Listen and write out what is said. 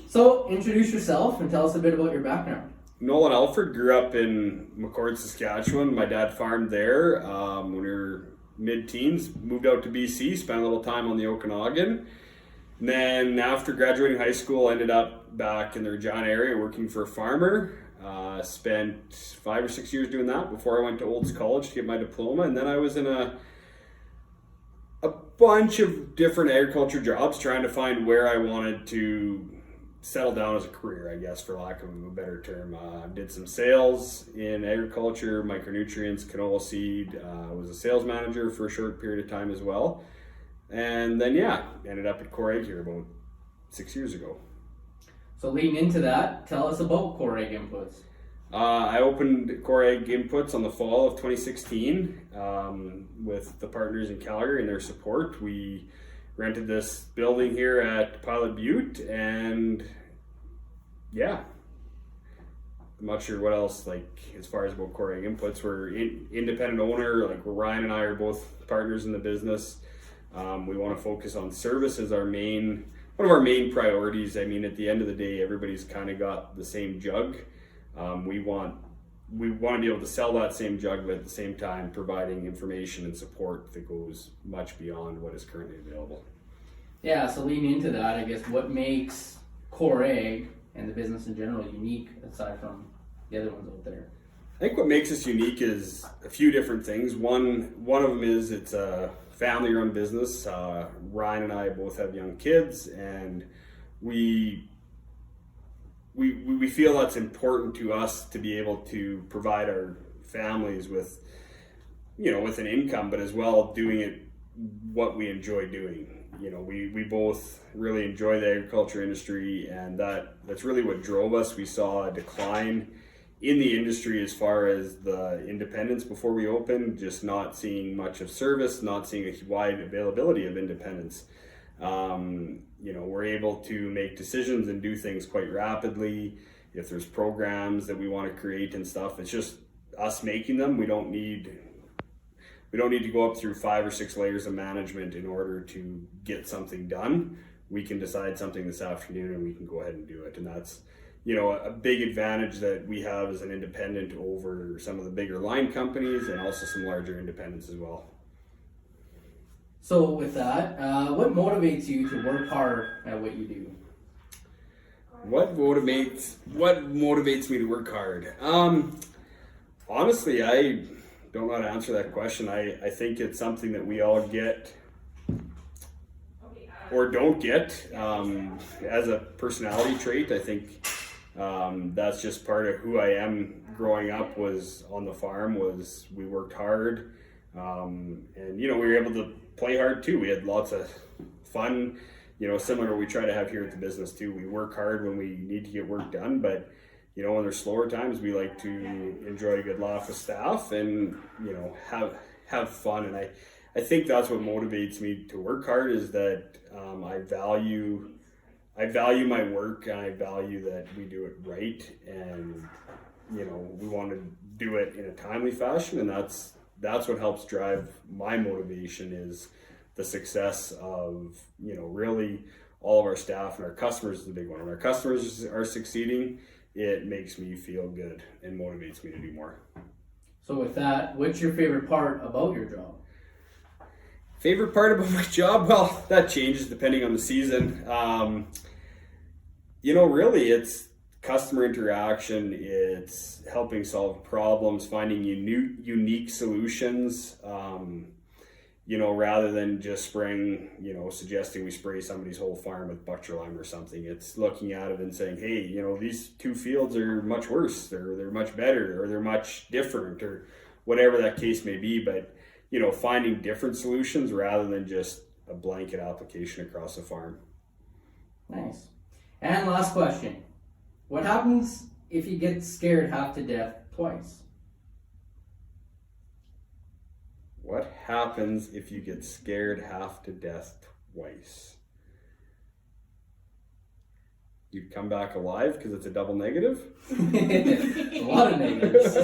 So, introduce yourself and tell us a bit about your background. Nolan Elford grew up in McCord, Saskatchewan. My dad farmed there when we were mid-teens. Moved out to BC, spent a little time on the Okanagan. And then after graduating high school, ended up back in the Regina area working for a farmer. Spent 5 or 6 years doing that before I went to Olds College to get my diploma. And then I was in a bunch of different agriculture jobs trying to find where I wanted to settle down as a career, I guess, for lack of a better term. Did some sales in agriculture, micronutrients, canola seed. Was a sales manager for a short period of time as well. And then, ended up at Core Egg here about 6 years ago. So leading into that, tell us about Core Egg Inputs. I opened Core Egg Inputs on the fall of 2016 with the partners in Calgary and their support. We rented this building here at Pilot Butte, and I'm not sure what else, as far as about Core Egg Inputs. We're independent owner, Ryan and I are both partners in the business. We want to focus on service as one of our main priorities. I mean, at the end of the day, everybody's kind of got the same jug. We want to be able to sell that same jug, but at the same time providing information and support that goes much beyond what is currently available. Yeah, so leading into that, I guess what makes Core Egg and the business in general unique aside from the other ones out there? I think what makes us unique is a few different things. One of them is it's a family-run business. Ryan and I both have young kids, and we feel that's important to us to be able to provide our families with an income, but as well doing it what we enjoy doing. We both really enjoy the agriculture industry, and that's really what drove us. We saw a decline in the industry as far as the independents before we opened, just not seeing much of service, not seeing a wide availability of independents. We're able to make decisions and do things quite rapidly. If there's programs that we want to create and stuff, it's just us making them. We don't need to go up through 5 or 6 layers of management in order to get something done. We can decide something this afternoon and we can go ahead and do it. And that's, a big advantage that we have as an independent over some of the bigger line companies and also some larger independents as well. So with that, what motivates you to work hard at what you do? What motivates me to work hard? Honestly, I don't know how to answer that question. I think it's something that we all get or don't get as a personality trait. I think that's just part of who I am. Growing up was on the farm, we worked hard, and we were able to play hard too. We had lots of fun, similar to what we try to have here at the business too. We work hard when we need to get work done, but when there's slower times, we like to enjoy a good laugh with staff and have fun. And I think that's what motivates me to work hard, is that I value my work, and I value that we do it right, and we want to do it in a timely fashion, and that's what helps drive my motivation, is the success of really all of our staff, and our customers is the big one. When our customers are succeeding, it makes me feel good and motivates me to do more. So with that, what's your favorite part about your job? Favorite part about my job? Well, that changes depending on the season. Really it's customer interaction, it's helping solve problems, finding unique solutions, rather than just spraying, suggesting we spray somebody's whole farm with butcherlime or something. It's looking at it and saying, hey, these 2 fields are much worse, they're much better, or they're much different, or whatever that case may be. But, finding different solutions rather than just a blanket application across a farm. Nice. And last question. What happens if you get scared half to death twice? What happens if you get scared half to death twice? You come back alive because it's a double negative? A lot of negatives.